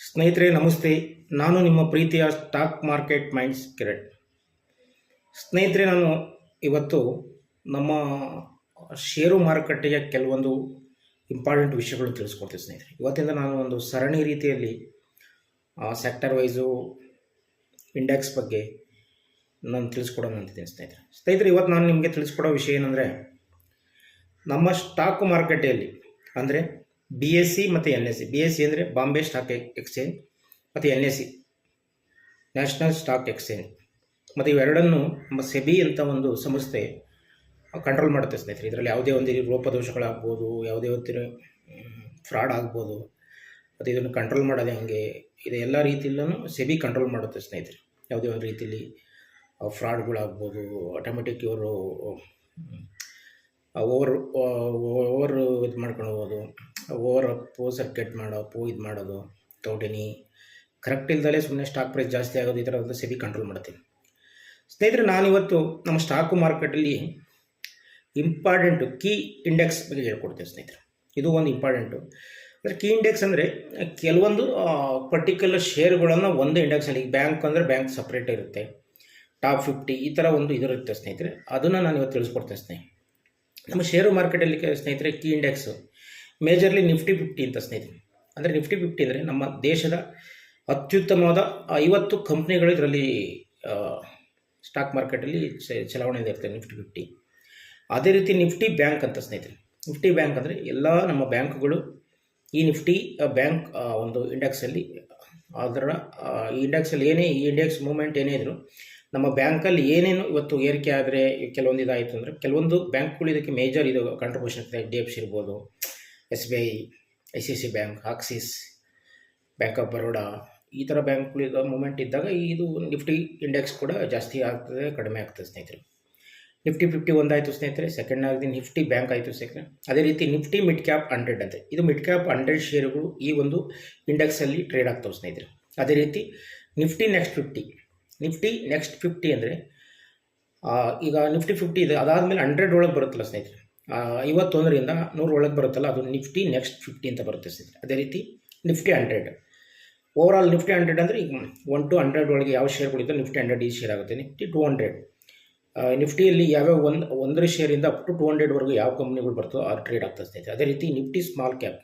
ಸ್ನೇಹಿತರೆ ನಮಸ್ತೆ. ನಾನು ನಿಮ್ಮ ಪ್ರೀತಿಯ ಸ್ಟಾಕ್ ಮಾರ್ಕೆಟ್ ಮೈಂಡ್ಸ್ ಕಿರಣ್. ಸ್ನೇಹಿತರೆ, ನಾನು ಇವತ್ತು ನಮ್ಮ ಷೇರು ಮಾರುಕಟ್ಟೆಯ ಕೆಲವೊಂದು ಇಂಪಾರ್ಟೆಂಟ್ ವಿಷಯಗಳನ್ನು ತಿಳಿಸ್ಕೊಡ್ತೀನಿ ಸ್ನೇಹಿತರೆ. ಇವತ್ತಿಂದ ನಾನು ಒಂದು ಸರಣಿ ರೀತಿಯಲ್ಲಿ ಸೆಕ್ಟರ್ ವೈಸು ಇಂಡೆಕ್ಸ್ ಬಗ್ಗೆ ನಾನು ತಿಳಿಸ್ಕೊಡೋಣ ಅಂತಿದ್ದೀನಿ ಸ್ನೇಹಿತರೆ. ಇವತ್ತು ನಾನು ನಿಮಗೆ ತಿಳಿಸ್ಕೊಡೋ ವಿಷಯ ಏನಂದರೆ, ನಮ್ಮ ಸ್ಟಾಕ್ ಮಾರುಕಟ್ಟೆಯಲ್ಲಿ ಅಂದರೆ BSE ಮತ್ತು NSE. BSE ಅಂದರೆ ಬಾಂಬೆ ಸ್ಟಾಕ್ ಎಕ್ಸ್ಚೇಂಜ್ ಮತ್ತು NSE ನ್ಯಾಷನಲ್ ಸ್ಟಾಕ್ ಎಕ್ಸ್ಚೇಂಜ್. ಮತ್ತು ಇವೆರಡನ್ನು ನಮ್ಮ ಸೆಬಿ ಅಂತ ಒಂದು ಸಂಸ್ಥೆ ಕಂಟ್ರೋಲ್ ಮಾಡುತ್ತೆ ಸ್ನೇಹಿತರೆ. ಇದರಲ್ಲಿ ಯಾವುದೇ ಒಂದು ಲೋಪದೋಷಗಳಾಗ್ಬೋದು, ಯಾವುದೇ ಒಂದು ಫ್ರಾಡ್ ಆಗ್ಬೋದು, ಮತ್ತು ಇದನ್ನು ಕಂಟ್ರೋಲ್ ಮಾಡೋದು ಹೆಂಗೆ, ಇದು ಎಲ್ಲ ರೀತಿಯಲ್ಲೂ ಸೆಬಿ ಕಂಟ್ರೋಲ್ ಮಾಡುತ್ತೆ ಸ್ನೇಹಿತರೆ. ಯಾವುದೇ ಒಂದು ರೀತಿಯಲ್ಲಿ ಫ್ರಾಡ್ಗಳಾಗ್ಬೋದು, ಆಟೋಮೆಟಿಕ್ ಇವರು ಓವರ್ ಇದು ಮಾಡ್ಕೊಂಡು ಹೋಗೋದು, ಓವರ್ ಅಪ್ಪು ಸರ್ಕೆಟ್ ಮಾಡೋಪ್ಪು ಇದು ಮಾಡೋದು, ತೌಟೆನಿ ಕರೆಕ್ಟ್ ಇಲ್ದಲೇ ಸುಮ್ಮನೆ ಸ್ಟಾಕ್ ಪ್ರೈಸ್ ಜಾಸ್ತಿ ಆಗೋದು, ಈ ಥರದ್ದು ಸೆಬಿ ಕಂಟ್ರೋಲ್ ಮಾಡ್ತೀನಿ ಸ್ನೇಹಿತರೆ. ನಾನಿವತ್ತು ನಮ್ಮ ಸ್ಟಾಕು ಮಾರ್ಕೆಟಲ್ಲಿ ಇಂಪಾರ್ಟೆಂಟು ಕೀ ಇಂಡೆಕ್ಸ್ ಬಗ್ಗೆ ಹೇಳ್ಕೊಡ್ತೇನೆ ಸ್ನೇಹಿತರೆ. ಇದು ಒಂದು ಇಂಪಾರ್ಟೆಂಟು. ಅಂದರೆ ಕೀ ಇಂಡೆಕ್ಸ್ ಅಂದರೆ ಕೆಲವೊಂದು ಪರ್ಟಿಕ್ಯುಲರ್ ಶೇರುಗಳನ್ನು ಒಂದೇ ಇಂಡೆಕ್ಸಲ್ಲಿ, ಬ್ಯಾಂಕ್ ಅಂದರೆ ಬ್ಯಾಂಕ್ ಸಪ್ರೇಟ್ ಇರುತ್ತೆ, ಟಾಪ್ 50 ಈ ಥರ ಒಂದು ಇದಿರುತ್ತೆ ಸ್ನೇಹಿತರೆ. ಅದನ್ನು ನಾನು ಇವತ್ತು ತಿಳಿಸ್ಕೊಡ್ತೇನೆ ಸ್ನೇಹಿತರೆ. ನಮ್ಮ ಷೇರು ಮಾರ್ಕೆಟಲ್ಲಿ ಸ್ನೇಹಿತರೆ ಕೀ ಇಂಡೆಕ್ಸು ಮೇಜರ್ಲಿ ನಿಫ್ಟಿ 50 ಅಂತ ಸ್ನೇಹಿತರೆ. ಅಂದರೆ ನಿಫ್ಟಿ 50 ಅಂದರೆ ನಮ್ಮ ದೇಶದ ಅತ್ಯುತ್ತಮವಾದ 50 ಕಂಪ್ನಿಗಳು ಇದರಲ್ಲಿ ಸ್ಟಾಕ್ ಮಾರ್ಕೆಟಲ್ಲಿ ಚಲಾವಣೆಯಿಂದ ಇರ್ತದೆ ನಿಫ್ಟಿ 50. ಅದೇ ರೀತಿ ನಿಫ್ಟಿ ಬ್ಯಾಂಕ್ ಅಂತ ಸ್ನೇಹಿತರೆ. ನಿಫ್ಟಿ ಬ್ಯಾಂಕ್ ಅಂದರೆ ಎಲ್ಲ ನಮ್ಮ ಬ್ಯಾಂಕ್ಗಳು ಈ ನಿಫ್ಟಿ ಬ್ಯಾಂಕ್ ಒಂದು ಇಂಡೆಕ್ಸಲ್ಲಿ, ಅದರ ಈ ಇಂಡೆಕ್ಸಲ್ಲಿ ಈ ಇಂಡೆಕ್ಸ್ ಮೂವ್ಮೆಂಟ್ ಏನೇ ಇದ್ರು ನಮ್ಮ ಬ್ಯಾಂಕಲ್ಲಿ ಏನೇನು ಇವತ್ತು ಏರಿಕೆ ಆದರೆ ಕೆಲವೊಂದು ಇದಾಯಿತು ಅಂದರೆ ಕೆಲವೊಂದು ಬ್ಯಾಂಕ್ಗಳು ಇದಕ್ಕೆ ಮೇಜರ್ ಇದು ಕಾಂಟ್ರಿಬ್ಯೂಷನ್ ಇರ್ತದೆ. HDFC ಇರ್ಬೋದು, SBI, ICICI bank, Axis, bank of Baroda, ಈ ಥರ ಬ್ಯಾಂಕ್ಗಳು ಇದು ಮೂಮೆಂಟ್ ಇದ್ದಾಗ ಇದು ನಿಫ್ಟಿ ಇಂಡೆಕ್ಸ್ ಕೂಡ ಜಾಸ್ತಿ ಆಗ್ತದೆ, ಕಡಿಮೆ ಆಗ್ತದೆ ಸ್ನೇಹಿತರೆ. ನಿಫ್ಟಿ 50 ಒಂದಾಯಿತು ಸ್ನೇಹಿತರೆ. ಸೆಕೆಂಡ್ ಆಗಿ ನಿಫ್ಟಿ ಬ್ಯಾಂಕ್ ಆಯಿತು ಸ್ನೇಹಿತರೆ. ಅದೇ ರೀತಿ ನಿಫ್ಟಿ ಮಿಡ್ ಕ್ಯಾಪ್ 100 ಅಂತೆ. ಇದು ಮಿಡ್ ಕ್ಯಾಪ್ 100 ಶೇರುಗಳು ಈ ಒಂದು ಇಂಡೆಕ್ಸಲ್ಲಿ ಟ್ರೇಡ್ ಆಗ್ತವೆ ಸ್ನೇಹಿತರೆ. ಅದೇ ರೀತಿ ನಿಫ್ಟಿ ನೆಕ್ಸ್ಟ್ 50 ಅಂದರೆ ಈಗ ನಿಫ್ಟಿ 50 ಇದೆ, ಅದಾದಮೇಲೆ 100 ಒಳಗೆ ಬರುತ್ತಲ್ಲ ಸ್ನೇಹಿತರೆ, 51ರಿಂದ 100 ಒಳಗೆ ಬರುತ್ತಲ್ಲ, ಅದು ನಿಫ್ಟಿ ನೆಕ್ಸ್ಟ್ 50 ಅಂತ ಬರುತ್ತೆ ಸ್ನೇಹಿತರೆ. ಅದೇ ರೀತಿ ನಿಫ್ಟಿ 100 ಓವರಾಲ್ ನಿಫ್ಟಿ 100 ಅಂದರೆ ಈಗ 1 to 100 ಒಳಗೆ ಯಾವ ಶೇರ್ಗಳಿದೆ ನಿಫ್ಟಿ 100 ಈ ಶೇರ್ ಆಗುತ್ತೆ. ನಿಫ್ಟಿ 200 ನಿಫ್ಟಿಯಲ್ಲಿ ಯಾವ್ಯಾವ ಒಂದರ ಶೇರಿಂದ ಅಪ್ ಟು 200ವರೆಗೂ ಯಾವ ಕಂಪ್ನಿಗಳು ಬರ್ತದೋ ಅದು ಟ್ರೇಡ್ ಆಗ್ತದೆ ಸ್ನೇಹಿತರೆ. ಅದೇ ರೀತಿ ನಿಫ್ಟಿ ಸ್ಮಾಲ್ ಕ್ಯಾಪಲ್ಲಿ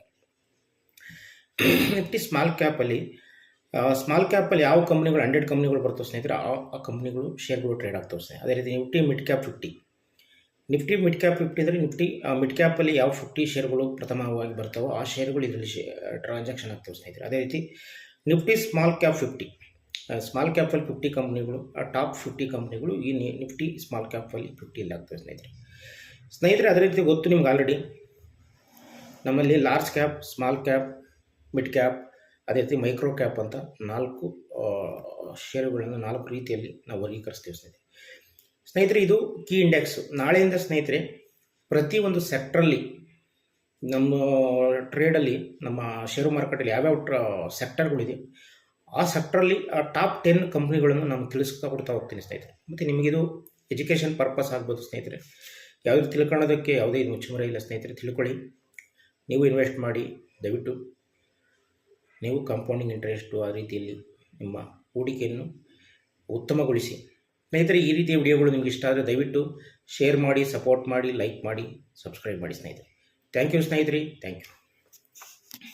ಸ್ಮಾಲ್ ಕ್ಯಾಪಲ್ಲಿ ಯಾವ ಕಂಪ್ನಿಗಳು 100 ಕಂಪ್ನಿಗಳು ಬರ್ತವೆ ಸ್ನೇಹಿತರೆ, ಆ ಕಂಪ್ನಿಗಳು ಶೇರ್ಗಳು ಟ್ರೇಡ್ ಆಗ್ತವೆ ಸ್ನೇಹಿತರೆ. ಅದೇ ರೀತಿ ನಿಫ್ಟಿ ಮಿಡ್ ಕ್ಯಾಪ್ 50 ಅಂದರೆ ನಿಫ್ಟಿ ಮಿಡ್ ಕ್ಯಾಪಲ್ಲಿ ಯಾವ 50 ಶೇರ್ಗಳು ಪ್ರಥಮವಾಗಿ ಬರ್ತಾವೋ ಆ ಶೇರ್ಗಳು ಇದರಲ್ಲಿ ಟ್ರಾನ್ಸಾಕ್ಷನ್ ಆಗ್ತವೆ ಸ್ನೇಹಿತರೆ. ಅದೇ ರೀತಿ ನಿಫ್ಟಿ ಸ್ಮಾಲ್ ಕ್ಯಾಪ್ 50 ಸ್ಮಾಲ್ ಕ್ಯಾಪಲ್ಲಿ 50 ಕಂಪ್ನಿಗಳು, ಆ ಟಾಪ್ 50 ಕಂಪ್ನಿಗಳು ಈ ನಿಫ್ಟಿ ಸ್ಮಾಲ್ ಕ್ಯಾಪಲ್ಲಿ 50 ಆಗ್ತವೆ ಸ್ನೇಹಿತರೆ. ಅದೇ ರೀತಿ ಗೊತ್ತು ನಿಮ್ಗೆ ಆಲ್ರೆಡಿ, ನಮ್ಮಲ್ಲಿ large cap, small cap, mid cap, ಅದೇ ರೀತಿ ಮೈಕ್ರೋ ಕ್ಯಾಪ್ ಅಂತ 4 ಶೇರುಗಳನ್ನು 4 ರೀತಿಯಲ್ಲಿ ನಾವು ವರ್ಗೀಕರಿಸ್ತೀವಿ ಸ್ನೇಹಿತರೆ. ಇದು ಕೀ ಇಂಡೆಕ್ಸು. ನಾಳೆಯಿಂದ ಸ್ನೇಹಿತರೆ ಪ್ರತಿಯೊಂದು ಸೆಕ್ಟ್ರಲ್ಲಿ ನಮ್ಮ ಟ್ರೇಡಲ್ಲಿ, ನಮ್ಮ ಷೇರು ಮಾರುಕಟ್ಟೆಯಲ್ಲಿ ಯಾವ್ಯಾವ ಸೆಕ್ಟರ್ಗಳಿದೆ ಆ ಸೆಕ್ಟ್ರಲ್ಲಿ ಟಾಪ್ 10 ಕಂಪ್ನಿಗಳನ್ನು ನಾನು ತಿಳಿಸ್ಕೊಡ್ತಾ ಹೋಗ್ತೀನಿ ಸ್ನೇಹಿತರೆ. ಮತ್ತು ನಿಮಗಿದು ಎಜುಕೇಷನ್ ಪರ್ಪಸ್ ಆಗ್ಬೋದು ಸ್ನೇಹಿತರೆ. ಯಾವುದೇ ತಿಳ್ಕೊಳ್ಳೋದಕ್ಕೆ ಯಾವುದೇ ಇದು ಮುಚ್ಚುಮರೆ ಇಲ್ಲ ಸ್ನೇಹಿತರೆ. ತಿಳ್ಕೊಳ್ಳಿ, ನೀವು ಇನ್ವೆಸ್ಟ್ ಮಾಡಿ, ದಯವಿಟ್ಟು ನೀವು ಕಾಂಪೌಂಡಿಂಗ್ ಇಂಟ್ರೆಸ್ಟು ಆ ರೀತಿಯಲ್ಲಿ ನಿಮ್ಮ ಹೂಡಿಕೆಯನ್ನು ಉತ್ತಮಗೊಳಿಸಿ ಸ್ನೇಹಿತರೆ. ಈ ರೀತಿಯ ವಿಡಿಯೋಗಳು ನಿಮಗೆ ಇಷ್ಟ ಆದರೆ ದಯವಿಟ್ಟು ಶೇರ್ ಮಾಡಿ, ಸಪೋರ್ಟ್ ಮಾಡಿ, ಲೈಕ್ ಮಾಡಿ, ಸಬ್ಸ್ಕ್ರೈಬ್ ಮಾಡಿ ಸ್ನೇಹಿತರೆ. ಥ್ಯಾಂಕ್ ಯು ಸ್ನೇಹಿತರೆ, ಥ್ಯಾಂಕ್ ಯು.